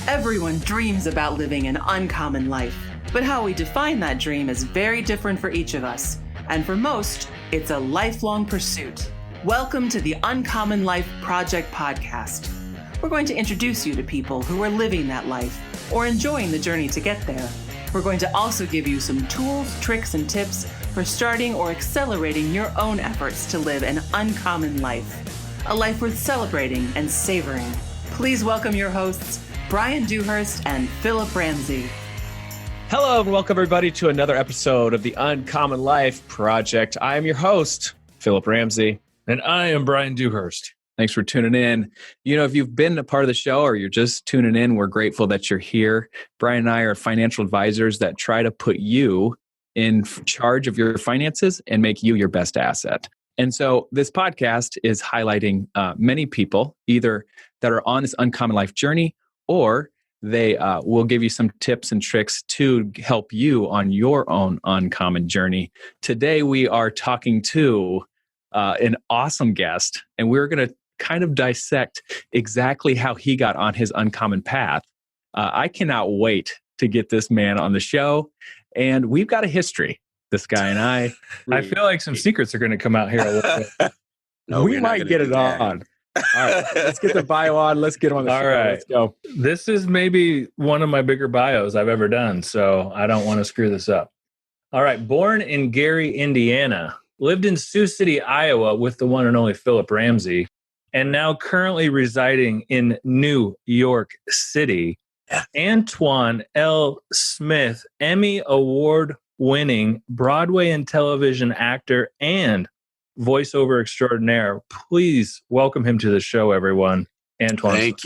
Everyone dreams about living an uncommon life, but how we define that dream is very different for each of us. And for most, it's a lifelong pursuit. Welcome to the Uncommon Life Project podcast. We're going to introduce you to people who are living that life or enjoying the journey to get there. We're going to also give you some tools, tricks, and tips for starting or accelerating your own efforts to live an uncommon life, a life worth celebrating and savoring. Please welcome your hosts, Brian Dewhurst and Phillip Ramsey. Hello and welcome everybody to another episode of the Uncommon Life Project. I am your host, Phillip Ramsey. And I am Brian Dewhurst. Thanks for tuning in. You know, if you've been a part of the show or you're just tuning in, we're grateful that you're here. Brian and I are financial advisors that try to put you in charge of your finances and make you your best asset. And so this podcast is highlighting many people either that are on this uncommon life journey, or they will give you some tips and tricks to help you on your own uncommon journey. Today, we are talking to an awesome guest, and we're going to kind of dissect exactly how he got on his uncommon path. I cannot wait to get this man on the show, and we've got a history, this guy and I. I feel like some secrets are going to come out here a little bit. No, we might get it on. All right, let's get the bio on. Let's get him on the show. All right. Let's go. This is maybe one of my bigger bios I've ever done, so I don't want to screw this up. All right. Born in Gary, Indiana, lived in Sioux City, Iowa with the one and only Phillip Ramsey, and now currently residing in New York City. Antoine L. Smith, Emmy Award-winning Broadway and television actor and voiceover extraordinaire. Please welcome him to the show, everyone. Antoine. Thank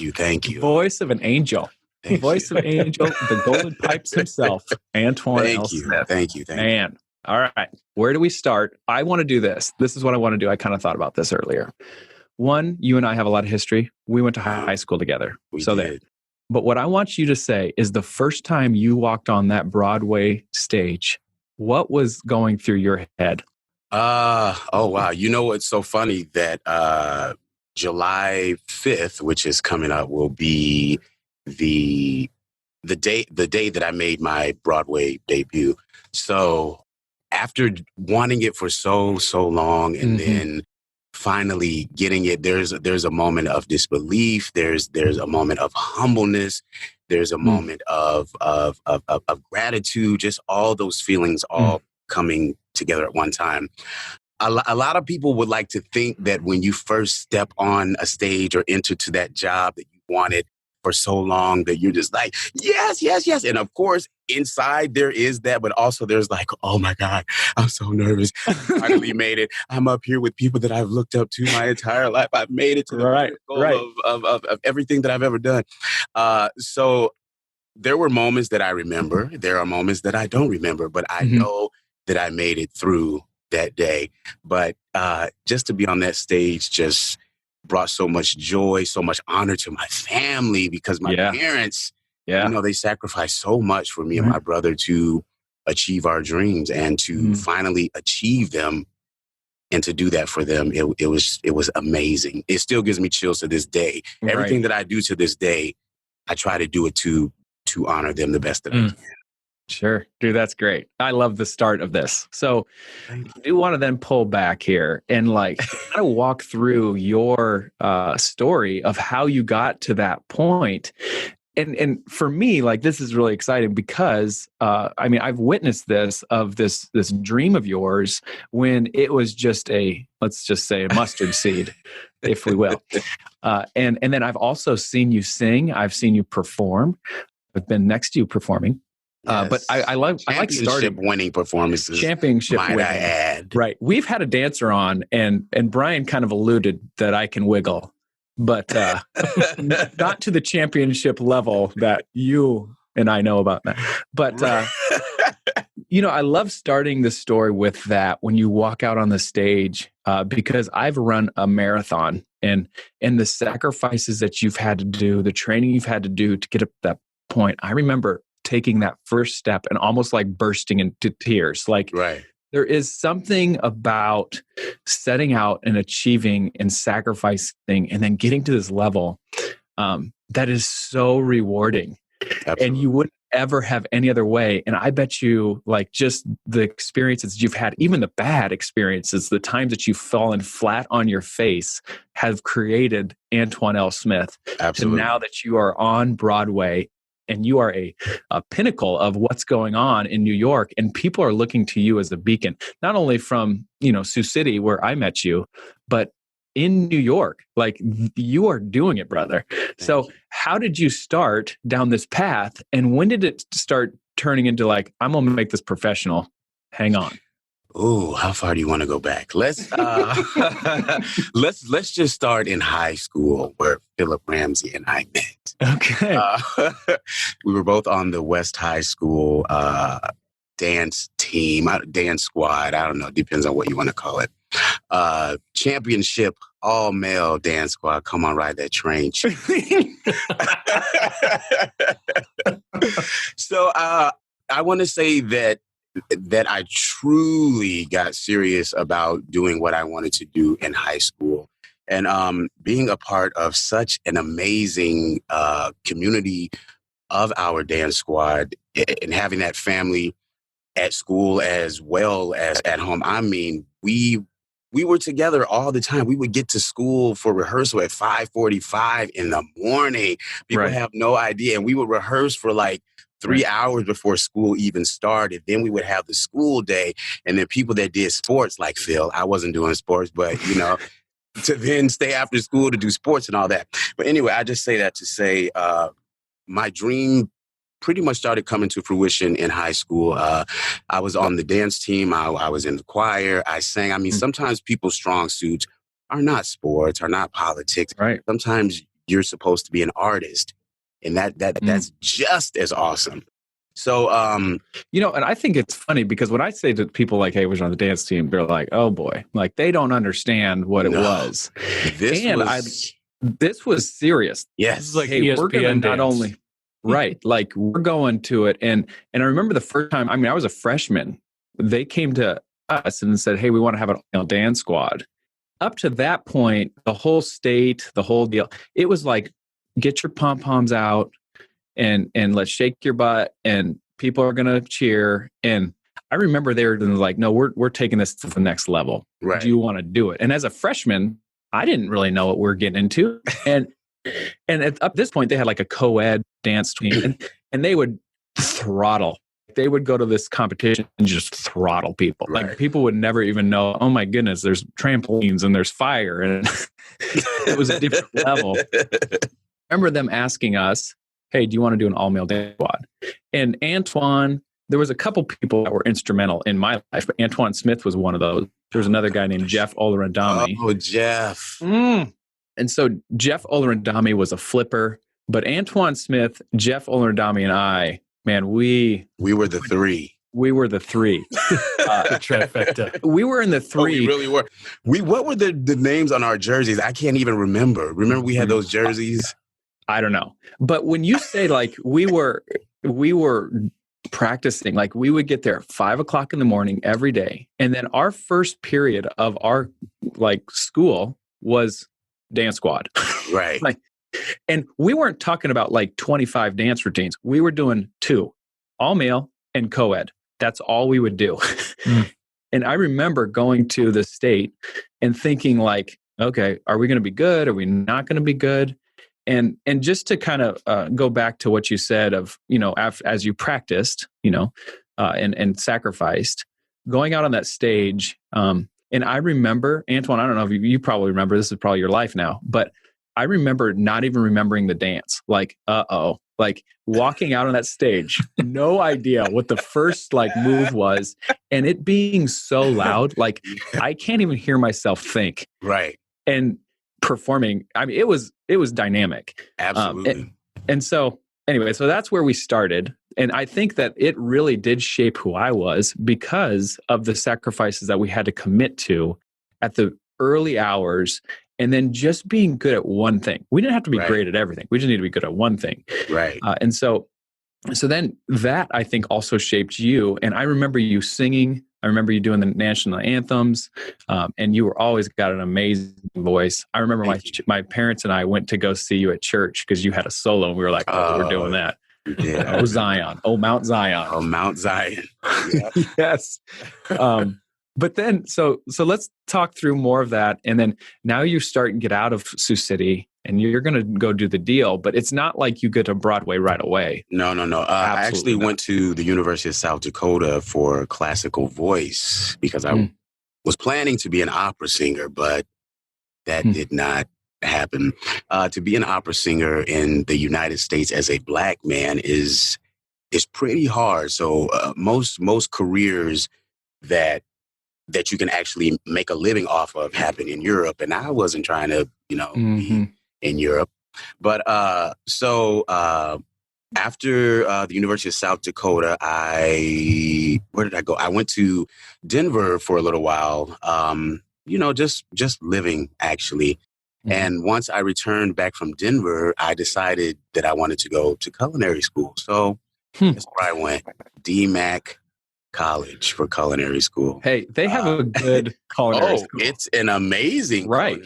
you. Voice of an angel. Voice of an angel, the golden pipes himself, Antoine L. Smith. Thank you. Man. All right. Where do we start? I want to do this. This is what I want to do. I kind of thought about this earlier. One, you and I have a lot of history. We went to high school together. We did. But what I want you to say is the first time you walked on that Broadway stage, what was going through your head? Oh, wow. You know, it's so funny that July 5th, which is coming up, will be the day that I made my Broadway debut. So after wanting it for so long and then finally getting it, there's a moment of disbelief. There's a moment of humbleness. There's a moment of gratitude. Just all those feelings all coming together at one time. A lot of people would like to think that when you first step on a stage or enter to that job that you wanted for so long, that you're just like, yes. And of course, inside there is that, but also there's like, oh my God, I'm so nervous. I finally made it. I'm up here with people that I've looked up to my entire life. I've made it to the goal of everything that I've ever done. So there were moments that I remember. There are moments that I don't remember, but I know that I made it through that day. But just to be on that stage just brought so much joy, so much honor to my family, because my parents, you know, they sacrificed so much for me and my brother to achieve our dreams and to finally achieve them, and to do that for them. It was amazing. It still gives me chills to this day. Everything that I do to this day, I try to do it to honor them the best that I can. Sure. Dude, that's great. I love the start of this. So I do want to then pull back here and kind of walk through your story of how you got to that point. And for me, this is really exciting because, I've witnessed this dream of yours when it was just let's just say a mustard seed, if we will. And then I've also seen you sing. I've seen you perform. I've been next to you performing. Yes. But I like starting winning performances. Championship might winning. I add. Right. We've had a dancer on, and Brian kind of alluded that I can wiggle, but not to the championship level that you and I know about that. But I love starting the story with that when you walk out on the stage, because I've run a marathon, and the sacrifices that you've had to do, the training you've had to do to get up to that point. I remember taking that first step and almost bursting into tears. There is something about setting out and achieving and sacrificing and then getting to this level that is so rewarding. Absolutely. And you wouldn't ever have any other way. And I bet you, like, just the experiences you've had, even the bad experiences, the times that you've fallen flat on your face, have created Antoine L. Smith. Absolutely. To now that you are on Broadway and you are a pinnacle of what's going on in New York, and people are looking to you as a beacon, not only from, Sioux City, where I met you, but in New York. Like, you are doing it, brother. So how did you start down this path, and when did it start turning into like, I'm going to make this professional? Hang on. Ooh, how far do you want to go back? Let's let's just start in high school, where Phillip Ramsey and I met. Okay. We were both on the West High School dance team, dance squad. I don't know. Depends on what you want to call it. Championship all-male dance squad. Come on, ride that train. So I want to say that I truly got serious about doing what I wanted to do in high school. And being a part of such an amazing community of our dance squad, and having that family at school as well as at home. I mean, we were together all the time. We would get to school for rehearsal at 5:45 in the morning. People have no idea. And we would rehearse for like 3 hours before school even started. Then we would have the school day. And then people that did sports, like Phil, I wasn't doing sports, but to then stay after school to do sports and all that. But anyway, I just say that to say my dream pretty much started coming to fruition in high school. I was on the dance team. I was in the choir. I sang. I mean, sometimes people's strong suits are not sports, are not politics. Right. Sometimes you're supposed to be an artist, and that's just as awesome. So, and I think it's funny because when I say to people like, hey, we're on the dance team, they're like, oh boy, like they don't understand what it was. This was serious. Yes. This is like, hey, we're going to not only... Right. Like, we're going to it. And I remember the first time, I was a freshman. They came to us and said, hey, we want to have a dance squad. Up to that point, the whole state, the whole deal, it was like, get your pom-poms out and let's shake your butt and people are going to cheer. And I remember they were like, no, we're taking this to the next level. Right. Do you want to do it? And as a freshman, I didn't really know what we're getting into. And up this point, they had like a co-ed dance team, and they would throttle. They would go to this competition and just throttle people. Right. Like, people would never even know, oh my goodness, there's trampolines and there's fire. And it was a different level. I remember them asking us, hey, do you want to do an all-male dance squad? And Antoine, there was a couple people that were instrumental in my life, but Antoine Smith was one of those. There was another guy named Jeff Olerandami. Oh, Jeff. And so Jeff Olerandami was a flipper, but Antoine Smith, Jeff Olerandami, and I, man, we were the three. We were the three. The trifecta. We were in the three. Oh, we really were. What were the names on our jerseys? I can't even remember. Remember we had those jerseys? I don't know. But when you say like we were practicing, like we would get there at 5:00 in the morning every day. And then our first period of our like school was dance squad. Right. And we weren't talking about like 25 dance routines. We were doing 2, all male and co-ed. That's all we would do. And I remember going to the state and thinking like, okay, are we going to be good? Are we not going to be good? And just to kind of go back to what you said of, as you practiced, and sacrificed, going out on that stage, and I remember, Antoine, I don't know if you probably remember, this is probably your life now, but I remember not even remembering the dance. Like, like walking out on that stage, no idea what the first like move was. And it being so loud, like I can't even hear myself think. Right. And performing, it was dynamic. Absolutely. And so anyway, so that's where we started. And I think that it really did shape who I was because of the sacrifices that we had to commit to at the early hours, and then just being good at one thing. We didn't have to be great at everything. We just need to be good at one thing. Right. And so then that I think also shaped you. And I remember you singing. I remember you doing the national anthems, and you were always got an amazing voice. I remember my parents and I went to go see you at church because you had a solo, and we were like, "Oh, we're doing that." Yeah. Oh, Zion. Oh, Mount Zion. Oh, Mount Zion. Yep. Yes. But then, so let's talk through more of that. And then now you start and get out of Sioux City and you're going to go do the deal, but it's not like you get to Broadway right away. No. I actually went to the University of South Dakota for classical voice because I was planning to be an opera singer, but that did not happen. To be an opera singer in the United States as a Black man is pretty hard. So most careers that you can actually make a living off of happen in Europe. And I wasn't trying to, be in Europe. But so after the University of South Dakota, where did I go? I went to Denver for a little while, just living actually. And once I returned back from Denver, I decided that I wanted to go to culinary school. So that's where I went, DMAC College for culinary school. Hey, they have a good culinary school. It's an amazing right.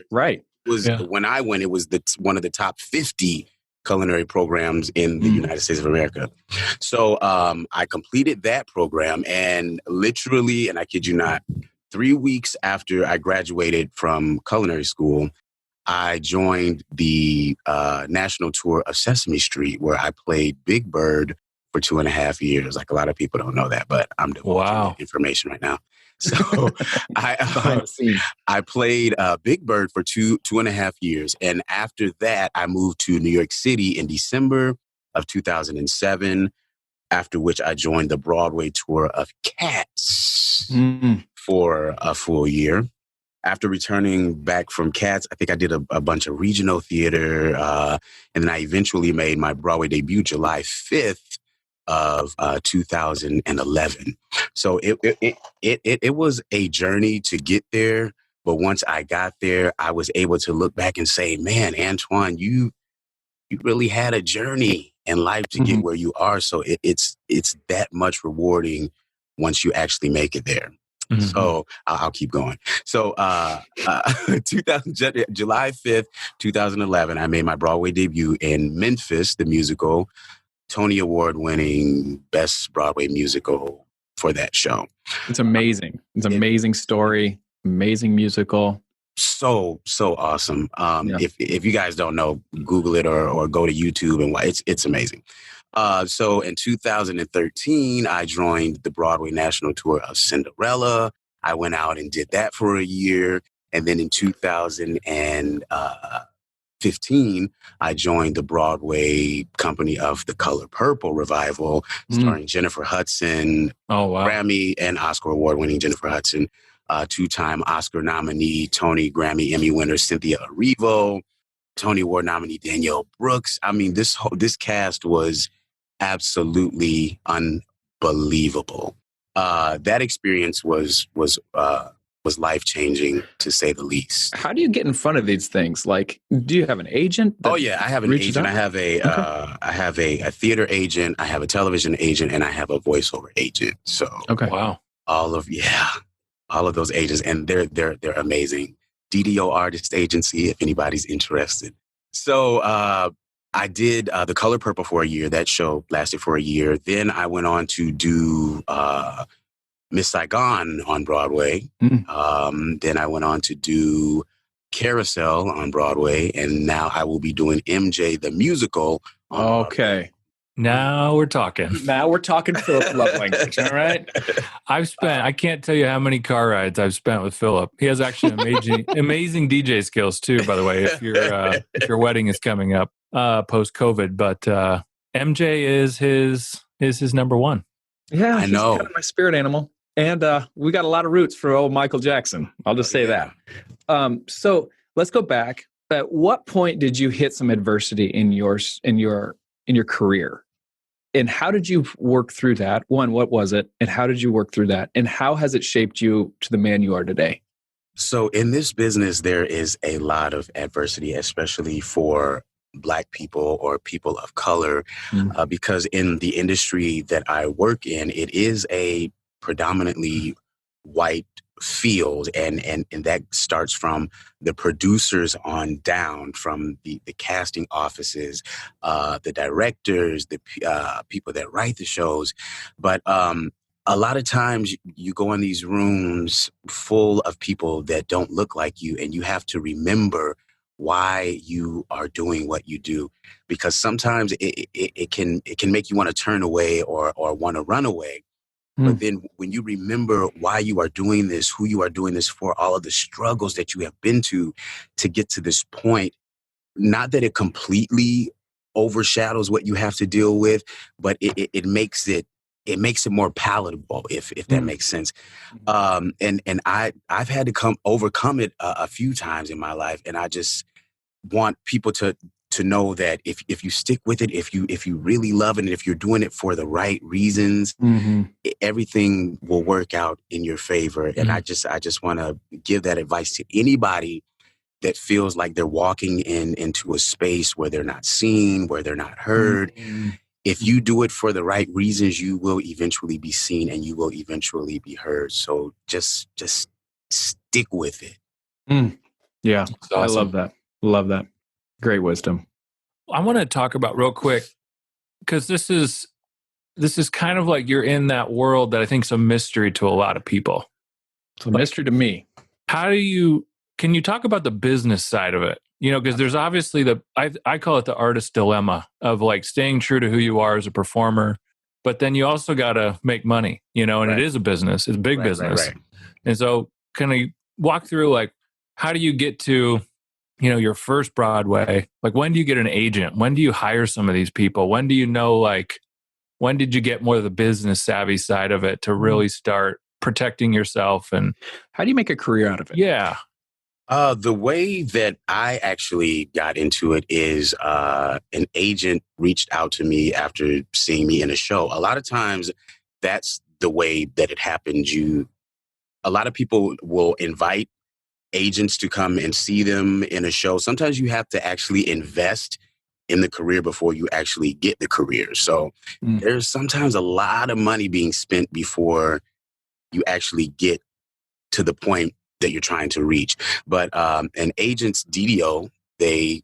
When I went, it was one of the top 50 culinary programs in the United States of America. So I completed that program, and literally, and I kid you not, 3 weeks after I graduated from culinary school, I joined the national tour of Sesame Street, where I played Big Bird for 2.5 years. Like, a lot of people don't know that, but I'm divulging that information right now. So I played Big Bird for 2.5 years. And after that, I moved to New York City in December of 2007, after which I joined the Broadway tour of Cats for a full year. After returning back from Cats, I think I did a bunch of regional theater. And then I eventually made my Broadway debut July 5th of 2011. So it was a journey to get there. But once I got there, I was able to look back and say, man, Antoine, you really had a journey in life to get where you are. So it's that much rewarding once you actually make it there. So I'll keep going. So July 5th, 2011, I made my Broadway debut in Memphis, the musical, Tony Award-winning Best Broadway Musical for that show. It's amazing. It's an amazing story, amazing musical. So awesome. If you guys don't know, Google it or go to YouTube and watch. It's amazing. So in 2013, I joined the Broadway National Tour of Cinderella. I went out and did that for a year. And then in 2015, I joined the Broadway company of The Color Purple revival, starring Jennifer Hudson, Grammy and Oscar award-winning Jennifer Hudson, two-time Oscar nominee, Tony, Grammy, Emmy winner Cynthia Erivo, Tony Award nominee Danielle Brooks. I mean, this cast was absolutely unbelievable. That experience was life-changing, to say the least. How do you get in front of these things? Like, do you have an agent? I have an agent. I have a theater agent. I have a television agent, and I have a voiceover agent. So, all of those agents, and they're amazing. DDO Artist Agency, if anybody's interested. So I did The Color Purple for a year. That show lasted for a year. Then I went on to do Miss Saigon on Broadway. Then I went on to do Carousel on Broadway. And now I will be doing MJ the Musical on Broadway. Now we're talking. Phillip love language. All right. I can't tell you how many car rides I've spent with Phillip. He has actually amazing DJ skills too, by the way, if your wedding is coming up post COVID. But MJ is his number one. Yeah, I know. Kind of my spirit animal. And we got a lot of roots for old Michael Jackson. I'll just say that. So let's go back. At what point did you hit some adversity in your career? And how did you work through that? One, what was it? And how did you work through that? And how has it shaped you to the man you are today? So in this business, there is a lot of adversity, especially for Black people or people of color, because in the industry that I work in, it is a predominantly white field, and that starts from the producers on down, from the casting offices, the directors, the people that write the shows. But a lot of times you go in these rooms full of people that don't look like you, and you have to remember why you are doing what you do, because sometimes it can make you want to turn away or want to run away. But then when you remember why you are doing this, who you are doing this for, all of the struggles that you have been to get to this point, not that it completely overshadows what you have to deal with, but it makes it more palatable, if that makes sense. And I've had to overcome it a few times in my life, and I just want people to know that if you stick with it, if you really love it, and if you're doing it for the right reasons, everything will work out in your favor. And I just want to give that advice to anybody that feels like they're walking into a space where they're not seen, where they're not heard. If you do it for the right reasons, you will eventually be seen and you will eventually be heard. So just stick with it. Yeah, That's awesome. I love that. Love that. Great wisdom. I want to talk about real quick, because this is kind of like you're in that world that I think is a mystery to a lot of people. It's a mystery to me. Can you talk about the business side of it? You know, because there's obviously I call it the artist dilemma of like staying true to who you are as a performer, but then you also got to make money, you know, and It is a business. It's a big business. Right. And so can I walk through, like, how do you get to, you know, your first Broadway? Like, when do you get an agent? When do you hire some of these people? When do you know, like, when did you get more of the business savvy side of it to really start protecting yourself? And how do you make a career out of it? Yeah. The way that I actually got into it is an agent reached out to me after seeing me in a show. A lot of times that's the way that it happens. A lot of people will invite agents to come and see them in a show. Sometimes you have to actually invest in the career before you actually get the career. So there's sometimes a lot of money being spent before you actually get to the point that you're trying to reach. But an agent's DDO, they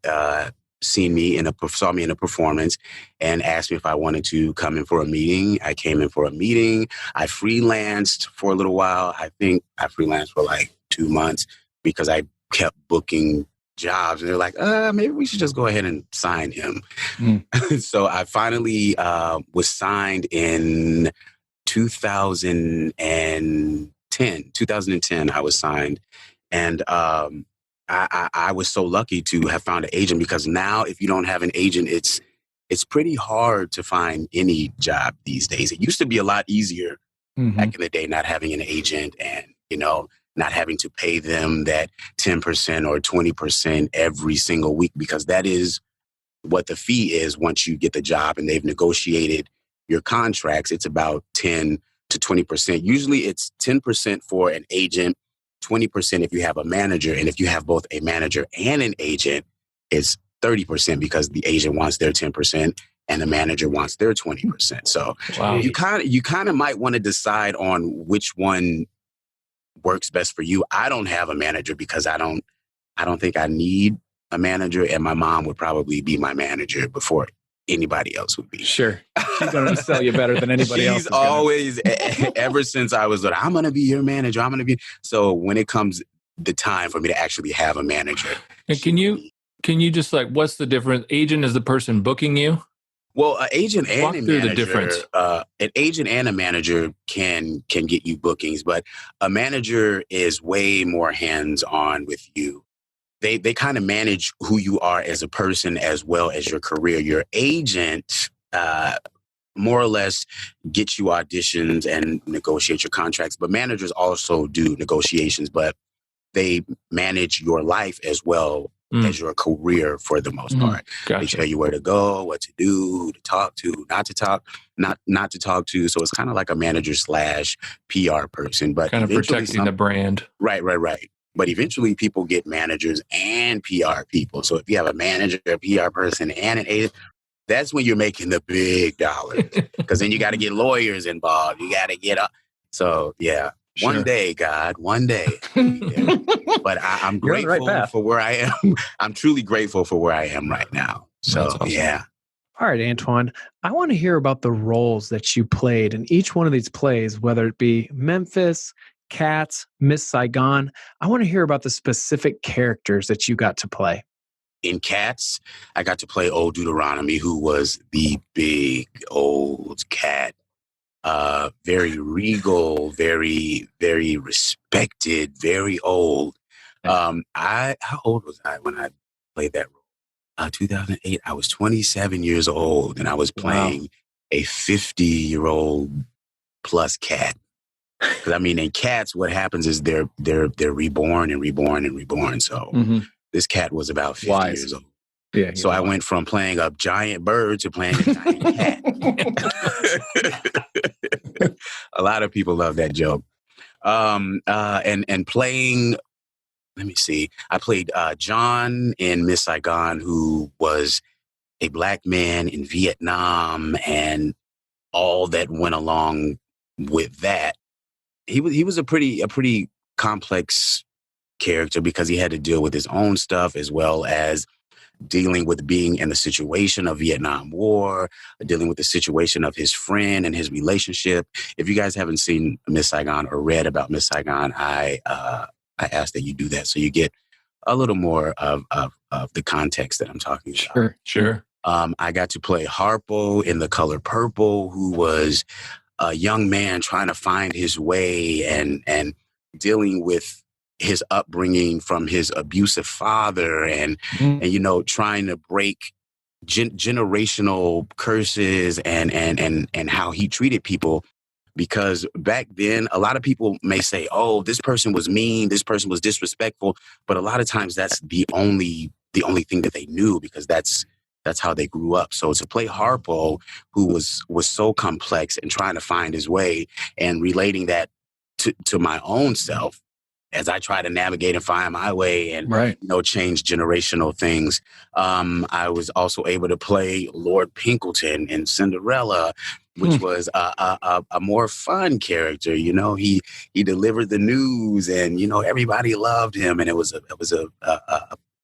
saw me in a performance and asked me if I wanted to come in for a meeting. I came in for a meeting. I freelanced for a little while. I think I freelanced for like 2 months because I kept booking jobs. And they're like, maybe we should just go ahead and sign him. So I finally was signed in 2010. 2010, I was signed. And I was so lucky to have found an agent, because now if you don't have an agent, it's pretty hard to find any job these days. It used to be a lot easier back in the day, not having an agent and, you know, not having to pay them that 10% or 20% every single week, because that is what the fee is once you get the job and they've negotiated your contracts. It's about 10 to 20%. Usually it's 10% for an agent, 20% if you have a manager. And if you have both a manager and an agent, it's 30% because the agent wants their 10% and the manager wants their 20%. So you kind of might want to decide on which one works best for you. I don't have a manager because I don't think I need a manager, and my mom would probably be my manager before anybody else would be. Sure. She's going to sell you better than anybody else. She's always, ever since I was little, I'm going to be your manager. I'm going to be. So when it comes the time for me to actually have a manager. And can you just, like, what's the difference? Agent is the person booking you? Well, an agent and Walk a through manager, the difference. An agent and a manager can get you bookings, but a manager is way more hands-on with you. They kind of manage who you are as a person as well as your career. Your agent more or less gets you auditions and negotiate your contracts, but managers also do negotiations, but they manage your life as well as your career for the most part. Gotcha. They tell you where to go, what to do, who to talk to, not to talk to. So it's kind of like a manager / PR person, but kind of protecting the brand. Right. But eventually people get managers and PR people. So if you have a manager, a PR person, and an agent, that's when you're making the big dollars. Because then you got to get lawyers involved. You got to get up. So, yeah. One day, God, one day. Yeah. But I'm You're on the right grateful path. for where I am. I'm truly grateful for where I am right now. So, That's awesome. yeah. All right, Antoine, I want to hear about the roles that you played in each one of these plays, whether it be Memphis, Cats, Miss Saigon. I want to hear about the specific characters that you got to play. In Cats, I got to play Old Deuteronomy, who was the big old cat. Very regal, very, very respected, very old. How old was I when I played that role? 2008. I was 27 years old, and I was playing a 50-year-old plus cat. Because I mean, in Cats, what happens is they're reborn and reborn and reborn. So this cat was about 50 years old. Yeah. So I went from playing a giant bird to playing a giant cat. A lot of people love that joke. And playing, let me see. I played John in Miss Saigon, who was a black man in Vietnam and all that went along with that. He was a pretty complex character because he had to deal with his own stuff as well as dealing with being in the situation of Vietnam War, dealing with the situation of his friend and his relationship. If you guys haven't seen Miss Saigon or read about Miss Saigon, I ask that you do that so you get a little more of the context that I'm talking about. Sure. I got to play Harpo in The Color Purple, who was a young man trying to find his way and dealing with his upbringing from his abusive father and you know, trying to break generational curses and how he treated people. Because back then, a lot of people may say, oh, this person was mean, this person was disrespectful. But a lot of times that's the only thing that they knew because that's how they grew up. So to play Harpo, who was so complex and trying to find his way and relating that to my own self, as I try to navigate and find my way and change generational things. I was also able to play Lord Pinkleton in Cinderella, which was a more fun character. You know, he delivered the news, and you know everybody loved him, and it was a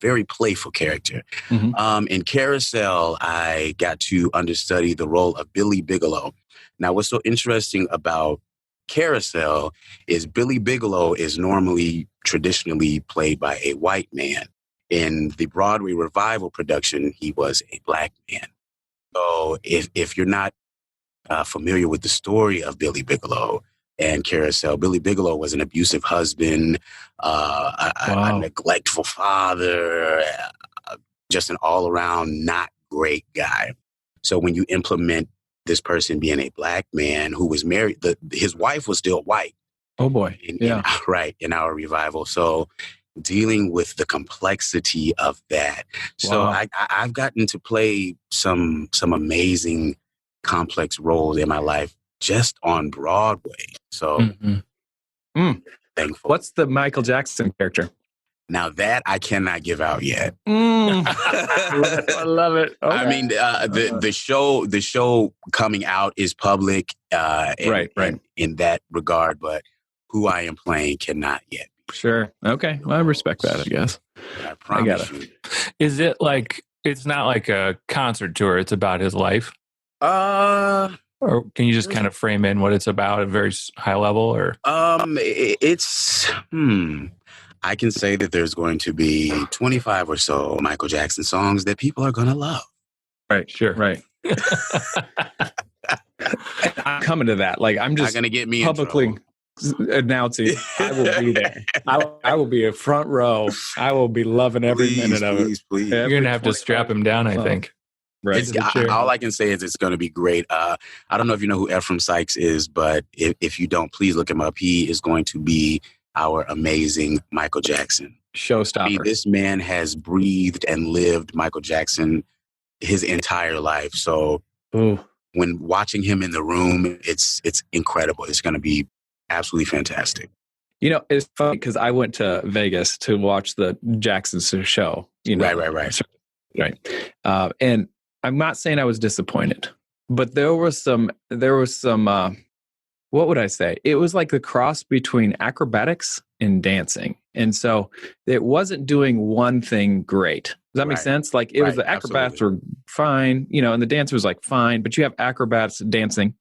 very playful character. In Carousel, I got to understudy the role of Billy Bigelow. Now, what's so interesting about Carousel is Billy Bigelow is normally traditionally played by a white man. In the Broadway revival production, he was a black man. So if you're not familiar with the story of Billy Bigelow and Carousel, Billy Bigelow was an abusive husband, a neglectful father, just an all-around not great guy. So when you implement this person being a black man who was married, his wife was still white. Oh boy. In our revival. So dealing with the complexity of that. So I've gotten to play some amazing complex roles in my life just on Broadway. So thankful. What's the Michael Jackson character? Now that I cannot give out yet. I love it. Okay. I mean, the show coming out is public, in that regard, but who I am playing cannot yet. Sure. Okay. Well, I respect that, I guess. I promise you. Is it like, it's not like a concert tour, it's about his life? Or can you just kind of frame in what it's about at a very high level? Or I can say that there's going to be 25 or so Michael Jackson songs that people are going to love. Right. Sure. Right. I'm coming to that. Like, I'm just going to get me publicly announcing I will be there. I will be a front row. I will be loving every minute of it. Please. You're going to have to strap him down, I think. Right. All I can say is it's going to be great. I don't know if you know who Ephraim Sykes is, but if you don't, please look him up. He is going to be our amazing Michael Jackson. Showstopper. I mean, this man has breathed and lived Michael Jackson his entire life. So when watching him in the room, it's incredible. It's going to be absolutely fantastic. You know, it's funny because I went to Vegas to watch the Jackson show. You know, right. And I'm not saying I was disappointed, but there was some what would I say? It was like the cross between acrobatics and dancing. And so it wasn't doing one thing great. Does that make Right. sense? Like it was Right. the acrobats Absolutely. were fine, you know, and the dancer was like fine, but you have acrobats dancing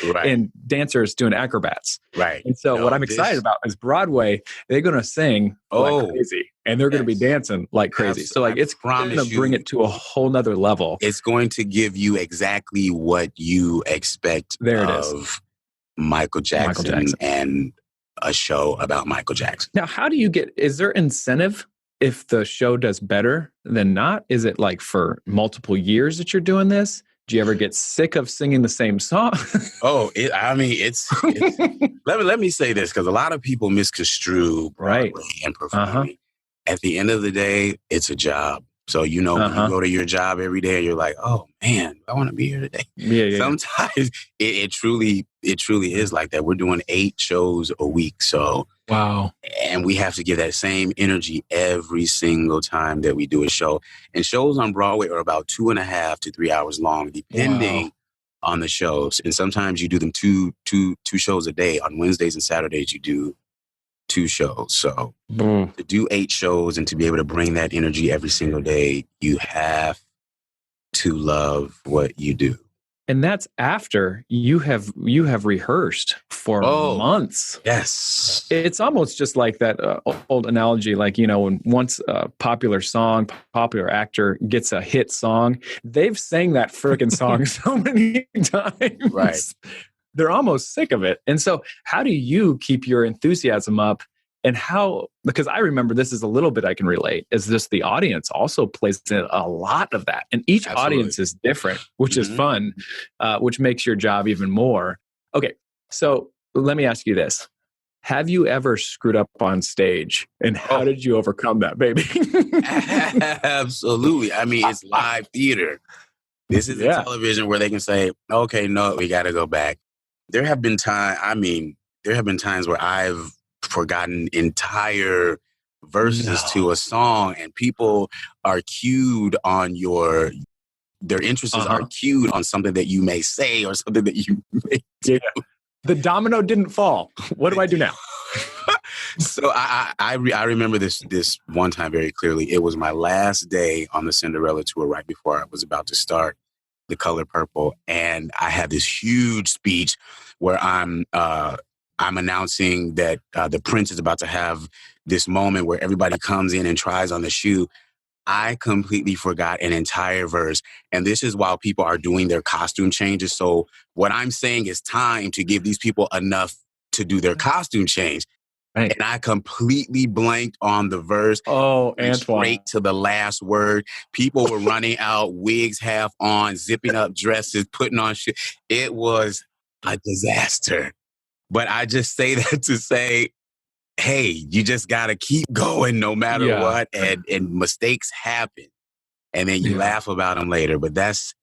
Right. and dancers doing acrobats. Right. And so what No, I'm excited this. about is Broadway, they're going to sing like Oh, crazy and they're going to be yes. dancing like crazy. So like I it's going to promise bring you, it to a whole nother level. it's going to give you exactly what you expect There it is. of Michael Jackson, Jackson. and a show about Michael Jackson. Now, how do you is there incentive if the show does better than not? Is it like for multiple years that you're doing this? Do you ever get sick of singing the same song? Oh, it's let me say this, because a lot of people misconstrue Right. Broadway and performing. At the end of the day, it's a job. So, when you go to your job every day and you're like, oh man, I want to be here today. Yeah. Sometimes it truly is like that. We're doing 8 shows a week. So, Wow. and we have to give that same energy every single time that we do a show. And shows on Broadway are about 2.5 to 3 hours long, depending on the shows. And sometimes you do them two shows a day. On Wednesdays and Saturdays, you do 2 shows. So to do 8 shows and to be able to bring that energy every single day, you have to love what you do. And that's after you have rehearsed for months. Yes. It's almost just like that old analogy, like, when once a popular actor gets a hit song, they've sang that freaking song so many times. Right. They're almost sick of it. And so how do you keep your enthusiasm up? And because I remember this is a little bit I can relate, is just the audience also plays in a lot of that. And each audience is different, which is fun, which makes your job even more. Okay, so let me ask you this. Have you ever screwed up on stage? And how did you overcome that, baby? Absolutely. I mean, it's live theater. This is a television where they can say, okay, no, we got to go back. There have been times where I've forgotten entire verses to a song, and people are cued on their interests are cued on something that you may say or something that you may do. The domino didn't fall. What do I do now? So I remember this one time very clearly. It was my last day on the Cinderella tour, right before I was about to start The Color Purple, and I had this huge speech where I'm announcing that the prince is about to have this moment where everybody comes in and tries on the shoe. I completely forgot an entire verse. And this is while people are doing their costume changes. So what I'm saying is time to give these people enough to do their costume change. Right. And I completely blanked on the verse. Oh, Antoine. Straight to the last word. People were running out, wigs half on, zipping up dresses, putting on shit. It was a disaster. But I just say that to say, hey, you just got to keep going no matter what. And mistakes happen. And then you laugh about them later. But that's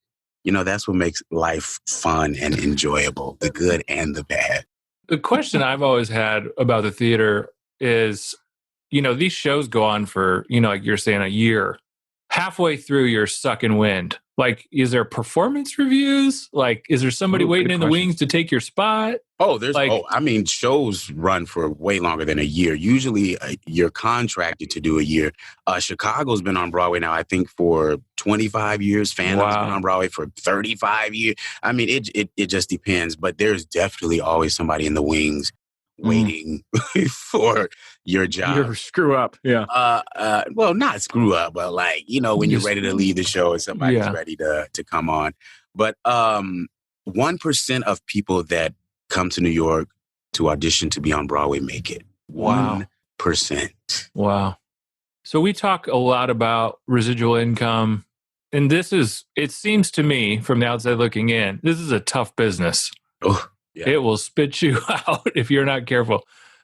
what makes life fun and enjoyable, the good and the bad. The question I've always had about the theater is, these shows go on for, like you're saying, a year. Halfway through, you're sucking wind. Like, is there performance reviews? Like, is there somebody waiting in the wings to take your spot? Oh, shows run for way longer than a year. Usually you're contracted to do a year. Chicago's been on Broadway now, I think, for 25 years. Phantom's been on Broadway for 35 years. I mean, it just depends. But there's definitely always somebody in the wings waiting for your job. Your screw up. Yeah. Well, not screw up, but like, when you're ready to leave the show and somebody's ready to come on. But 1% of people that come to New York to audition to be on Broadway make it. Wow. 1%. Wow. So we talk a lot about residual income. And it seems to me from the outside looking in, this is a tough business. Oh, yeah. It will spit you out if you're not careful.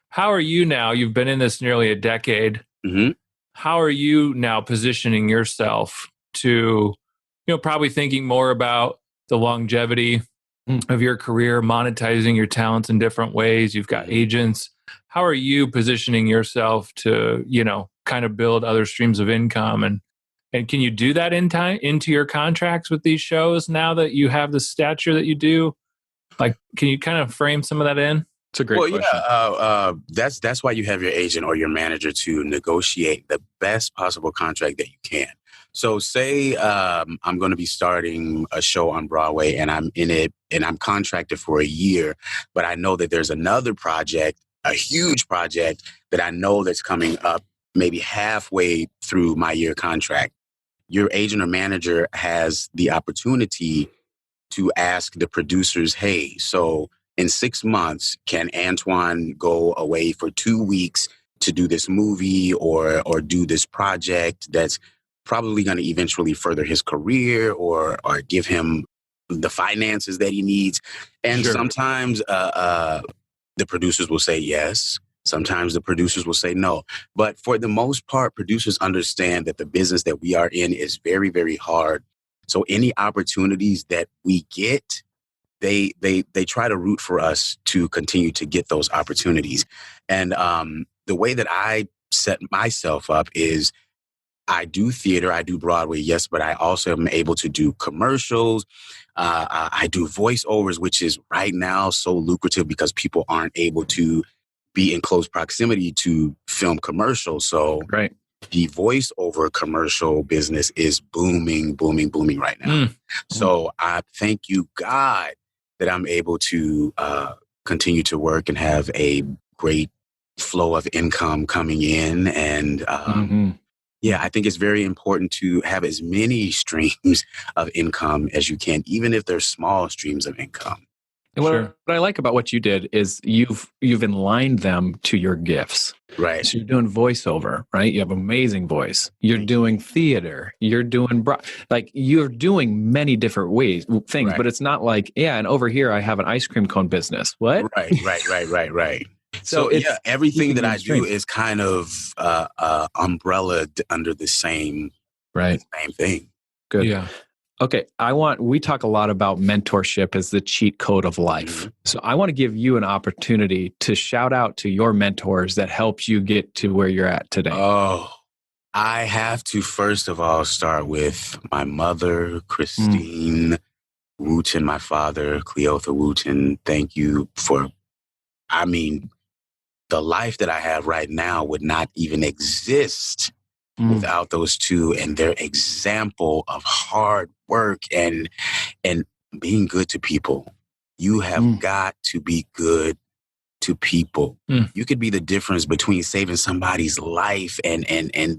How are you now? You've been in this nearly a decade. Mm-hmm. How are you now positioning yourself to, probably thinking more about the longevity of your career, monetizing your talents in different ways? You've got agents. How are you positioning yourself to, kind of build other streams of income? And can you do that into your contracts with these shows now that you have the stature that you do? Like, can you kind of frame some of that in? It's a great question. That's why you have your agent or your manager to negotiate the best possible contract that you can. So say I'm going to be starting a show on Broadway and I'm in it and I'm contracted for a year, but I know that there's another project, a huge project that I know that's coming up maybe halfway through my year contract. Your agent or manager has the opportunity to ask the producers, hey, so in 6 months, can Antoine go away for 2 weeks to do this movie or do this project that's probably going to eventually further his career or give him the finances that he needs? And sometimes the producers will say yes. Sometimes the producers will say no. But for the most part, producers understand that the business that we are in is very, very hard. So any opportunities that we get, they try to root for us to continue to get those opportunities. And the way that I set myself up is I do theater, I do Broadway, yes, but I also am able to do commercials. I do voiceovers, which is right now so lucrative because people aren't able to be in close proximity to film commercials. So the voiceover commercial business is booming, booming, booming right now. So I thank you, God, that I'm able to continue to work and have a great flow of income coming in. And yeah, I think it's very important to have as many streams of income as you can, even if they're small streams of income. And what I like about what you did is you've enlined them to your gifts. Right. So you're doing voiceover, right? You have amazing voice. You're doing theater. You're doing you're doing many different things, but it's not like, and over here I have an ice cream cone business. What? Right. So yeah, everything that I do is kind of umbrellaed under the same thing. Good. Yeah. Okay. We talk a lot about mentorship as the cheat code of life. Mm-hmm. So I want to give you an opportunity to shout out to your mentors that helped you get to where you're at today. Oh, I have to first of all start with my mother, Christine Wooten, my father, Cleotha Wooten. Thank you the life that I have right now would not even exist without those two and their example of hard work and being good to people. You have got to be good to people. You could be the difference between saving somebody's life and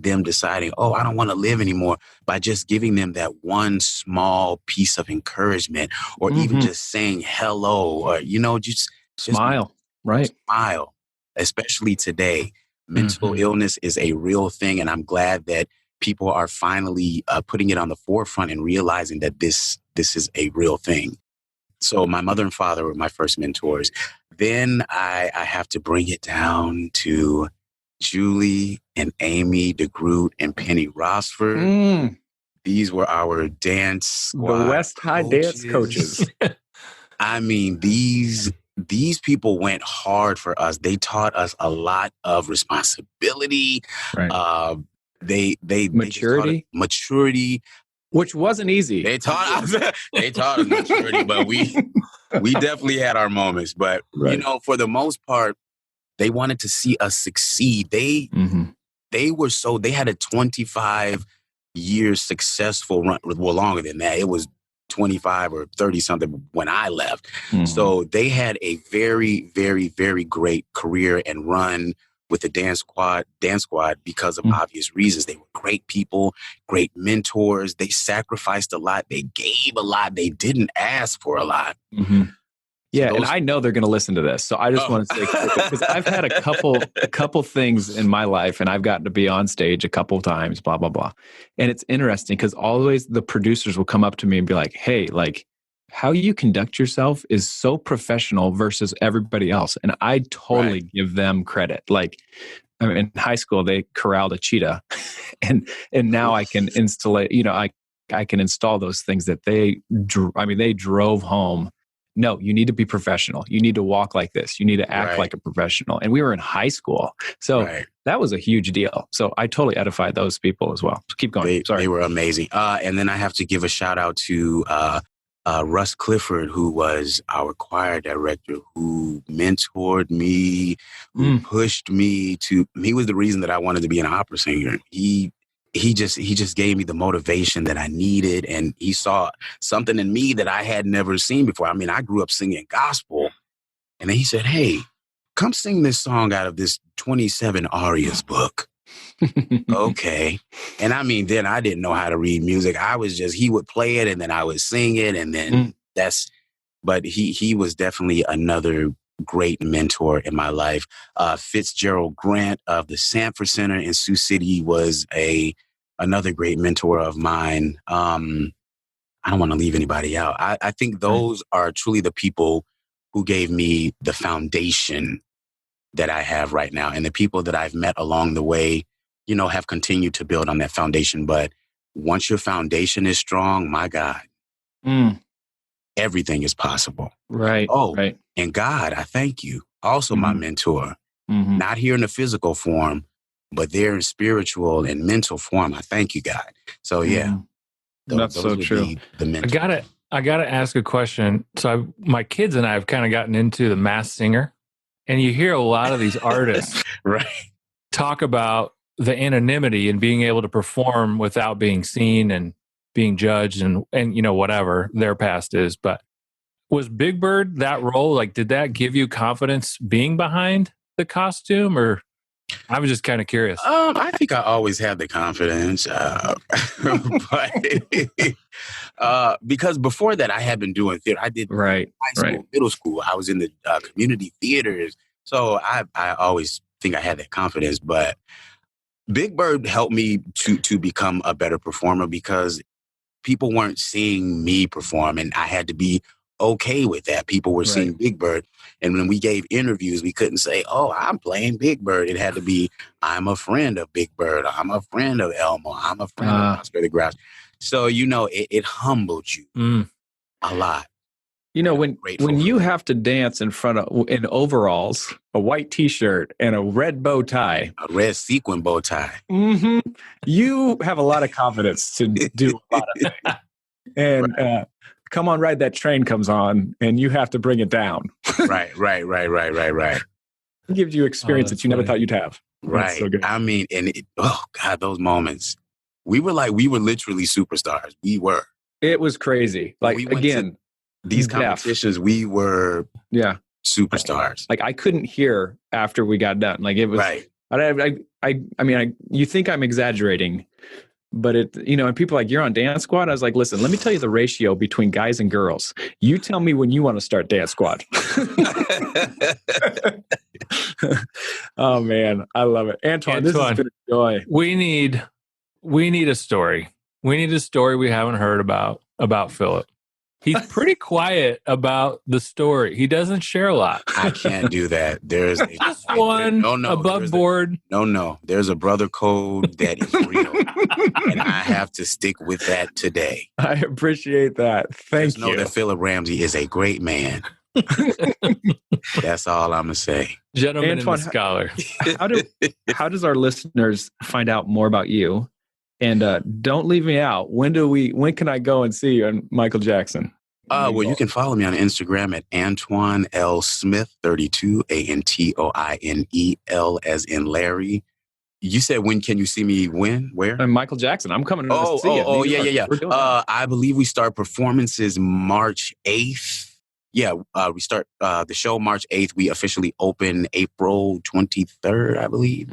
them deciding, oh, I don't want to live anymore, by just giving them that one small piece of encouragement or even just saying hello or, just smile. Smile, especially today. Mental illness is a real thing, and I'm glad that people are finally putting it on the forefront and realizing that this is a real thing. So my mother and father were my first mentors. Then I have to bring it down to Julie and Amy DeGroot and Penny Rosford. These were our dance squad, the West High dance coaches. I mean, these people went hard for us. They taught us a lot of responsibility. Right. They maturity, which wasn't easy. They taught us maturity, but we definitely had our moments. But for the most part, they wanted to see us succeed. They had a 25 years successful run. Well, longer than that. It was 25 or 30 something when I left. So they had a very, very, very great career and run with the dance squad because of obvious reasons. They were great people, great mentors. They sacrificed a lot. They gave a lot. They didn't ask for a lot. Yeah, and I know they're going to listen to this. So I just want to say, because I've had a couple things in my life, and I've gotten to be on stage a couple of times, blah, blah, blah. And it's interesting because always the producers will come up to me and be like, hey, how you conduct yourself is so professional versus everybody else. And I totally give them credit. In high school, they corralled a cheetah and now I can I can install those things that they drove home. No, you need to be professional. You need to walk like this. You need to act like a professional. And we were in high school. So that was a huge deal. So I totally edified those people as well. So keep going. They were amazing. And then I have to give a shout out to Russ Clifford, who was our choir director, who mentored me, who pushed me to. He was the reason that I wanted to be an opera singer. He just gave me the motivation that I needed, and he saw something in me that I had never seen before. I mean, I grew up singing gospel, and then he said, "Hey, come sing this song out of this 27 arias book." Okay. And I mean, then I didn't know how to read music. He would play it and then I would sing it. And then but he was definitely another great mentor in my life. Fitzgerald Grant of the Sanford Center in Sioux City was another great mentor of mine. I don't want to leave anybody out. I think those are truly the people who gave me the foundation that I have right now. And the people that I've met along the way, have continued to build on that foundation. But once your foundation is strong, my God, everything is possible. Right. Right. And God, I thank you. Also my mentor, not here in the physical form, but there in spiritual and mental form. I thank you, God. So yeah, that's so true. The mentor. I gotta ask a question. So my kids and I have kind of gotten into the Masked Singer, and you hear a lot of these artists right talk about the anonymity and being able to perform without being seen and being judged and whatever their past is. But was Big Bird that role? Like, did that give you confidence being behind the costume, or I was just kind of curious. I think I always had the confidence, but because before that I had been doing theater. I did high school, middle school. I was in the community theaters, so I always think I had that confidence. But Big Bird helped me to become a better performer because people weren't seeing me perform, and I had to be okay with that. People were seeing Big Bird. And when we gave interviews, we couldn't say, "Oh, I'm playing Big Bird." It had to be, "I'm a friend of Big Bird. I'm a friend of Elmo. I'm a friend of Oscar the Grouch." So, it humbled you a lot. When you have to dance in overalls, a white T-shirt, and a red bow tie, a red sequin bow tie, you have a lot of confidence to do a lot of things. And Come On Ride That Train comes on, and you have to bring it down. Right. It gives you experience that you never thought you'd have. Right. So good. I mean, those moments. We were literally superstars. We were. It was crazy. Like, again, these competitions, we were superstars. Like, I couldn't hear after we got done. Like, it was I mean, you think I'm exaggerating, but and people are like, "You're on Dance Squad." I was like, "Listen, let me tell you the ratio between guys and girls. You tell me when you want to start Dance Squad." Oh man, I love it, Antoine. This has been a joy. We need a story. We need a story we haven't heard about Phillip. He's pretty quiet about the story. He doesn't share a lot. I can't do that. There's just one above board. No. There's a brother code that is real, and I have to stick with that today. I appreciate that. Thank you. Know that Phillip Ramsey is a great man. That's all I'm gonna say. Gentleman and scholar. How does our listeners find out more about you? And don't leave me out. When can I go and see you and Michael Jackson? Well, you can follow me on Instagram at Antoine L Smith 32, ANTOINEL as in Larry. You said, when can you see me? When? Where? And Michael Jackson. I'm coming to see you. Oh, yeah. I believe we start performances March 8th. Yeah, we start the show March 8th. We officially open April 23rd, I believe.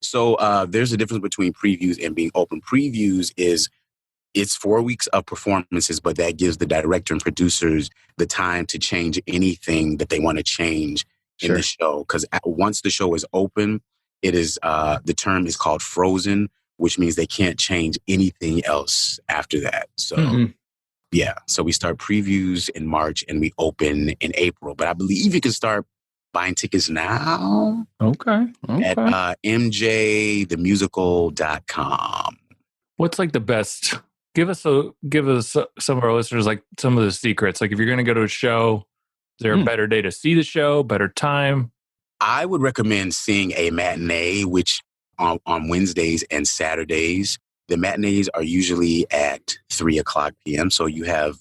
So there's a difference between previews and being open. Previews it's 4 weeks of performances, but that gives the director and producers the time to change anything that they want to change in the show. Because once the show is open, it is the term is called frozen, which means they can't change anything else after that. So so we start previews in March and we open in April. But I believe you can start buying tickets now. Okay. At mjthemusical.com. What's like the best? Give us some of our listeners like some of the secrets. Like, if you're going to go to a show, is there a better day to see the show? Better time? I would recommend seeing a matinee, which on Wednesdays and Saturdays. The matinees are usually at 3:00 p.m. So you have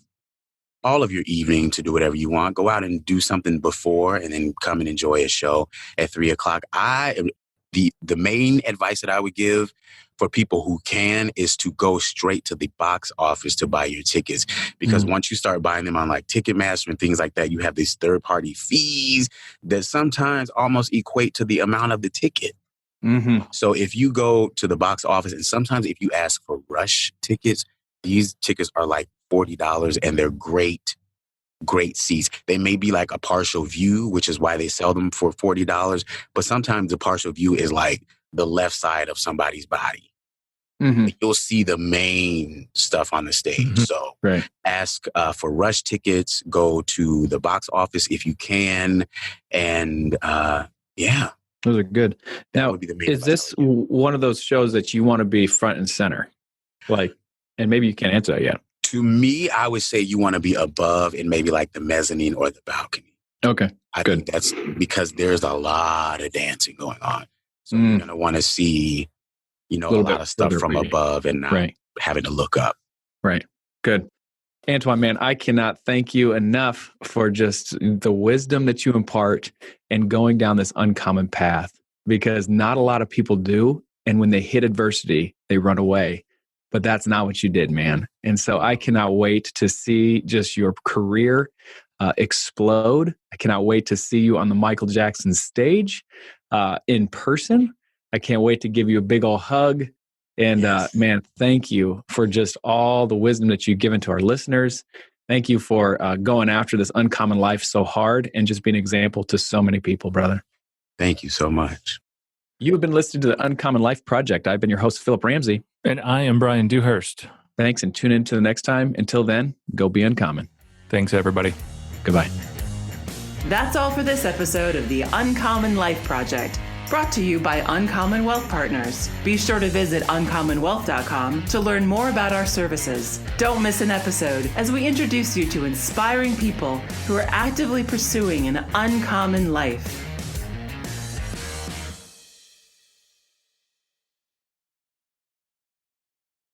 all of your evening to do whatever you want. Go out and do something before and then come and enjoy a show at 3:00. The main advice that I would give for people who can is to go straight to the box office to buy your tickets. Because once you start buying them on like Ticketmaster and things like that, you have these third-party fees that sometimes almost equate to the amount of the ticket. So if you go to the box office, and sometimes if you ask for rush tickets, these tickets are like $40 and they're great seats. They may be like a partial view, which is why they sell them for $40. But sometimes the partial view is like the left side of somebody's body. You'll see the main stuff on the stage. So ask for rush tickets, go to the box office if you can. And yeah. Those are good. Now, is this one of those shows that you want to be front and center? Like, and maybe you can't answer that yet. To me, I would say you want to be above in maybe like the mezzanine or the balcony. Okay. I think that's because there's a lot of dancing going on. So you're going to want to see, a lot of stuff from above and not having to look up. Right. Good. Antoine, man, I cannot thank you enough for just the wisdom that you impart and going down this uncommon path, because not a lot of people do. And when they hit adversity, they run away. But that's not what you did, man. And so I cannot wait to see just your career explode. I cannot wait to see you on the Michael Jackson stage in person. I can't wait to give you a big old hug. And man, thank you for just all the wisdom that you've given to our listeners. Thank you for going after this uncommon life so hard and just being an example to so many people, brother. Thank you so much. You have been listening to the Uncommon Life Project. I've been your host, Phillip Ramsey. And I am Brian Dewhurst. Thanks, and tune in to the next time. Until then, go be uncommon. Thanks, everybody. Goodbye. That's all for this episode of the Uncommon Life Project, brought to you by Uncommon Wealth Partners. Be sure to visit uncommonwealth.com to learn more about our services. Don't miss an episode as we introduce you to inspiring people who are actively pursuing an uncommon life.